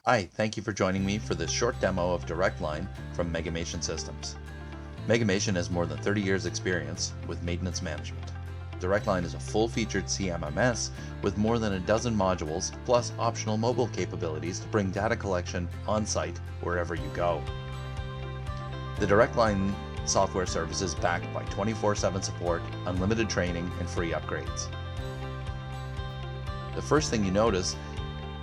Hi, thank you for joining me for this short demo of Directline from Megamation Systems. Megamation has more than 30 years experience with maintenance management. Directline is a full-featured CMMS with more than a dozen modules plus optional mobile capabilities to bring data collection on-site wherever you go. The Directline software service is backed by 24/7 support, unlimited training, and free upgrades. The first thing you notice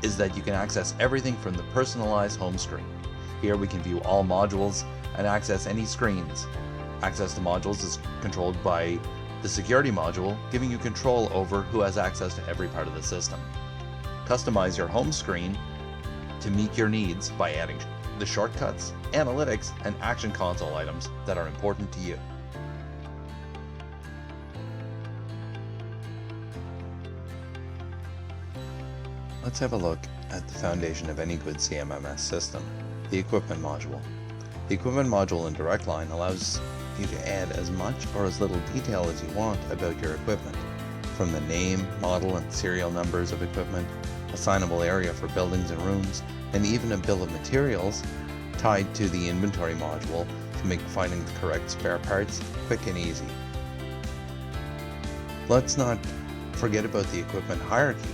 is that you can access everything from the personalized home screen. Here we can view all modules and access any screens. Access to modules is controlled by the security module, giving you control over who has access to every part of the system. Customize your home screen to meet your needs by adding the shortcuts, analytics, and action console items that are important to you. Let's have a look at the foundation of any good CMMS system, the equipment module. The equipment module in Directline allows you to add as much or as little detail as you want about your equipment, from the name, model, and serial numbers of equipment, assignable area for buildings and rooms, and even a bill of materials tied to the inventory module to make finding the correct spare parts quick and easy. Let's not forget about the equipment hierarchy.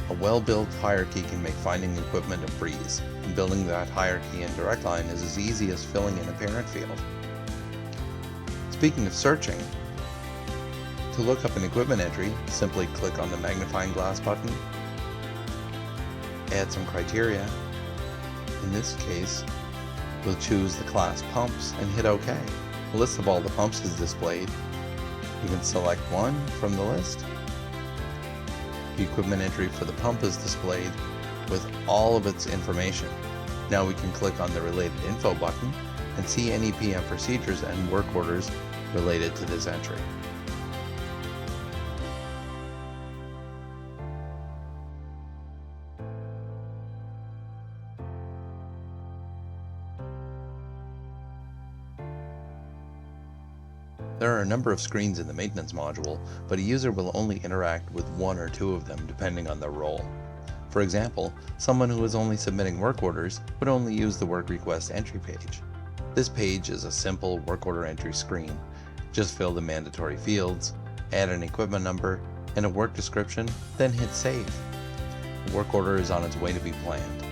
A well-built hierarchy can make finding equipment a breeze, and building that hierarchy in Directline is as easy as filling in a parent field. Speaking of searching, to look up an equipment entry, simply click on the magnifying glass button, add some criteria. In this case, we'll choose the class pumps and hit OK. A list of all the pumps is displayed. You can select one from the list. The equipment entry for the pump is displayed with all of its information. Now we can click on the related info button and see any PM procedures and work orders related to this entry. There are a number of screens in the maintenance module, but a user will only interact with one or two of them depending on their role. For example, someone who is only submitting work orders would only use the work request entry page. This page is a simple work order entry screen. Just fill the mandatory fields, add an equipment number, and a work description, then hit save. The work order is on its way to be planned.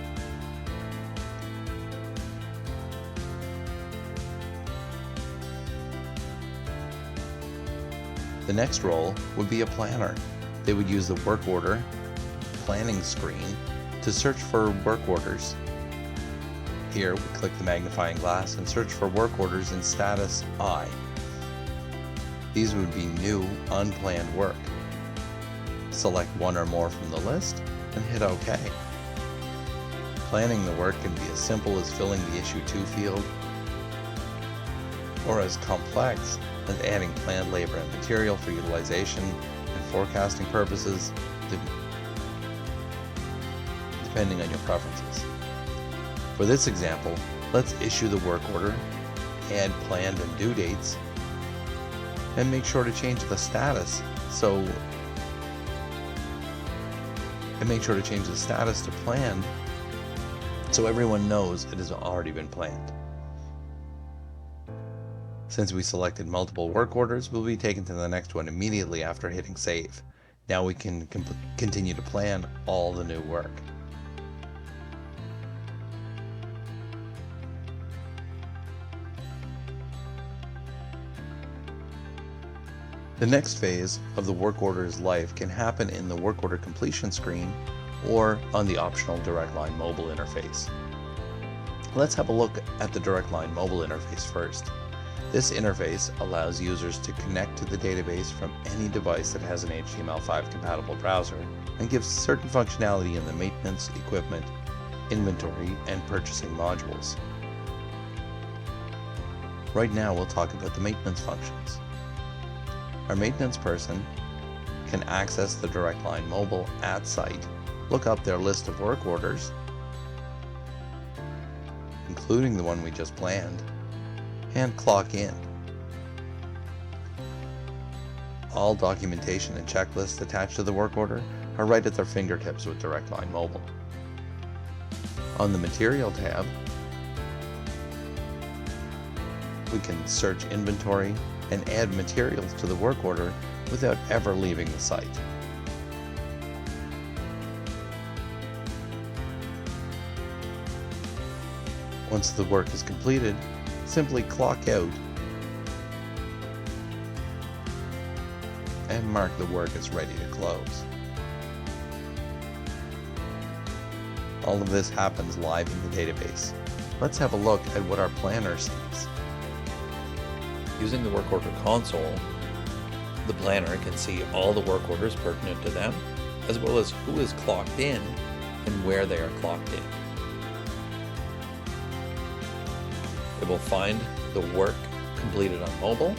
The next role would be a planner. They would use the work order planning screen to search for work orders. Here we click the magnifying glass and search for work orders in status I. These would be new, unplanned work. Select one or more from the list and hit OK. Planning the work can be as simple as filling the issue to field, or as complex as adding planned labor and material for utilization and forecasting purposes, depending on your preferences. For this example, let's issue the work order, add planned and due dates, and make sure to change the status to planned so everyone knows it has already been planned. Since we selected multiple work orders, we'll be taken to the next one immediately after hitting save. Now we can continue to plan all the new work. The next phase of the work order's life can happen in the work order completion screen or on the optional Directline mobile interface. Let's have a look at the Directline mobile interface first. This interface allows users to connect to the database from any device that has an HTML5 compatible browser and gives certain functionality in the maintenance, equipment, inventory, and purchasing modules. Right now we'll talk about the maintenance functions. Our maintenance person can access the Directline mobile at site, look up their list of work orders, including the one we just planned, and clock in. All documentation and checklists attached to the work order are right at their fingertips with Directline Mobile. On the Material tab, we can search inventory and add materials to the work order without ever leaving the site. Once the work is completed, simply clock out and mark the work as ready to close. All of this happens live in the database. Let's have a look at what our planner sees. Using the work order console, the planner can see all the work orders pertinent to them, as well as who is clocked in and where they are clocked in. It will find the work completed on mobile,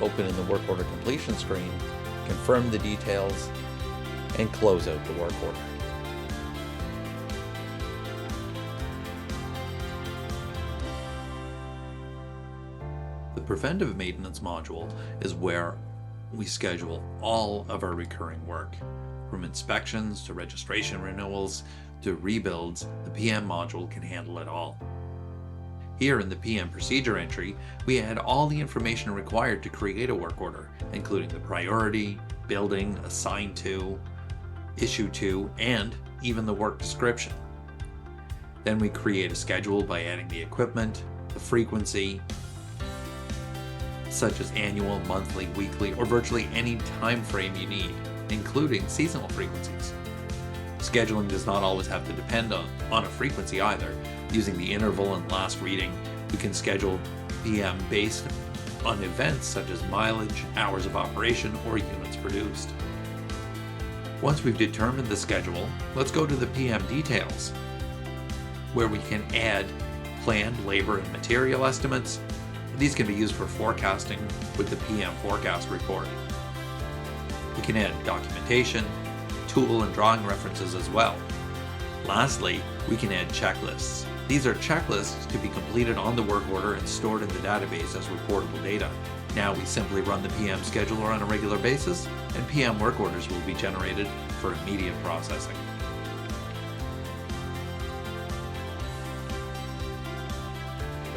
open in the work order completion screen, confirm the details, and close out the work order. The preventive maintenance module is where we schedule all of our recurring work. From inspections to registration renewals to rebuilds, the PM module can handle it all. Here in the PM procedure entry, we add all the information required to create a work order, including the priority, building, assigned to, issue to, and even the work description. Then we create a schedule by adding the equipment, the frequency, such as annual, monthly, weekly, or virtually any time frame you need, including seasonal frequencies. Scheduling does not always have to depend on a frequency either. Using the interval and last reading, we can schedule PM based on events such as mileage, hours of operation, or units produced. Once we've determined the schedule, let's go to the PM details, where we can add planned labor and material estimates. These can be used for forecasting with the PM forecast report. We can add documentation, tool and drawing references as well. Lastly, we can add checklists. These are checklists to be completed on the work order and stored in the database as reportable data. Now we simply run the PM scheduler on a regular basis, and PM work orders will be generated for immediate processing.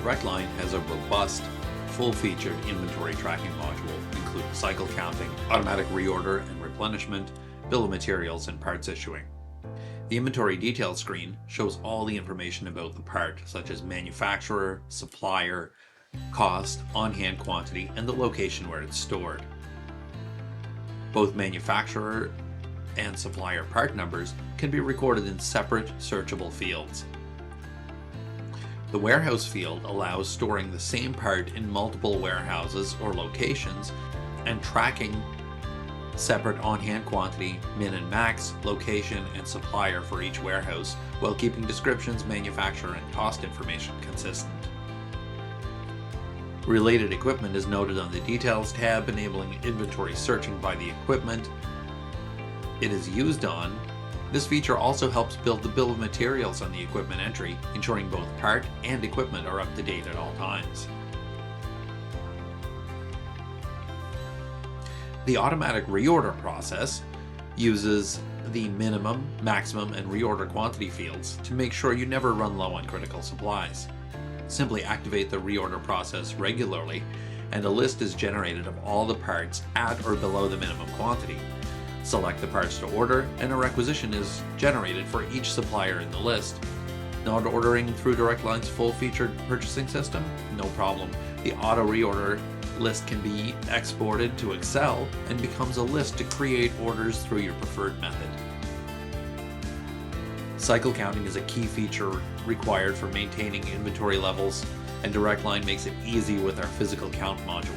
Directline has a robust, full-featured inventory tracking module, including cycle counting, automatic reorder and replenishment, bill of materials, and parts issuing. The inventory details screen shows all the information about the part, such as manufacturer, supplier, cost, on-hand quantity, and the location where it's stored. Both manufacturer and supplier part numbers can be recorded in separate searchable fields. The warehouse field allows storing the same part in multiple warehouses or locations and tracking separate on-hand quantity, min and max, location, and supplier for each warehouse, while keeping descriptions, manufacturer, and cost information consistent. Related equipment is noted on the Details tab, enabling inventory searching by the equipment it is used on. This feature also helps build the bill of materials on the equipment entry, ensuring both part and equipment are up to date at all times. The automatic reorder process uses the minimum, maximum, and reorder quantity fields to make sure you never run low on critical supplies. Simply activate the reorder process regularly, and a list is generated of all the parts at or below the minimum quantity. Select the parts to order, and a requisition is generated for each supplier in the list. Not ordering through Directline's full-featured purchasing system? No problem. The auto reorder list can be exported to Excel and becomes a list to create orders through your preferred method. Cycle counting is a key feature required for maintaining inventory levels, and Directline makes it easy with our physical count module.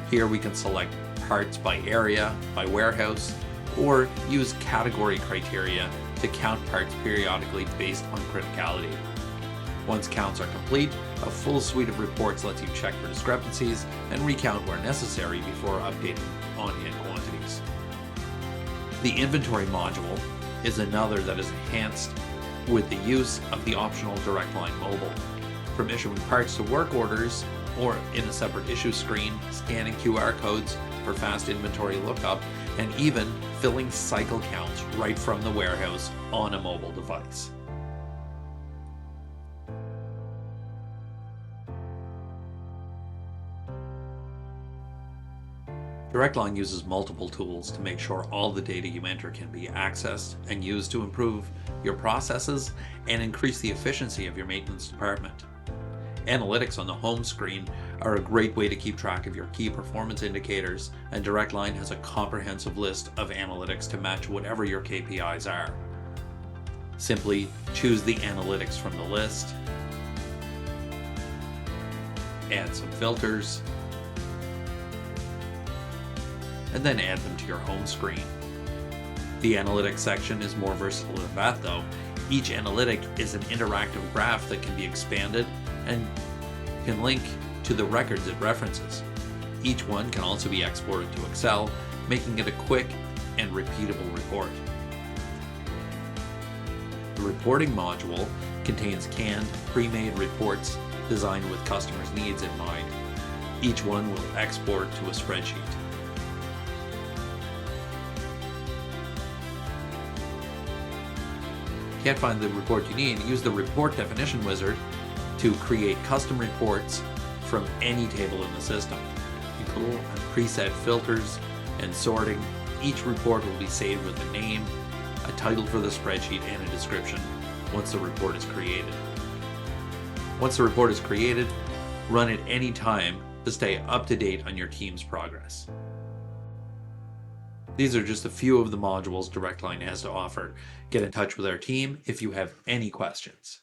Here we can select parts by area, by warehouse, or use category criteria to count parts periodically based on criticality. Once counts are complete, a full suite of reports lets you check for discrepancies and recount where necessary before updating on-hand quantities. The inventory module is another that is enhanced with the use of the optional Directline mobile. From issuing parts to work orders, or in a separate issue screen, scanning QR codes for fast inventory lookup, and even filling cycle counts right from the warehouse on a mobile device. Directline uses multiple tools to make sure all the data you enter can be accessed and used to improve your processes and increase the efficiency of your maintenance department. Analytics on the home screen are a great way to keep track of your key performance indicators, and Directline has a comprehensive list of analytics to match whatever your KPIs are. Simply choose the analytics from the list, add some filters, and then add them to your home screen. The analytics section is more versatile than that though. Each analytic is an interactive graph that can be expanded and can link to the records it references. Each one can also be exported to Excel, making it a quick and repeatable report. The reporting module contains canned, pre-made reports designed with customers' needs in mind. Each one will export to a spreadsheet. Can't find the report you need, use the report definition wizard to create custom reports from any table in the system. Include preset filters and sorting. Each report will be saved with a name, a title for the spreadsheet, and a description once the report is created. Once the report is created, run it any time to stay up to date on your team's progress. These are just a few of the modules Directline has to offer. Get in touch with our team if you have any questions.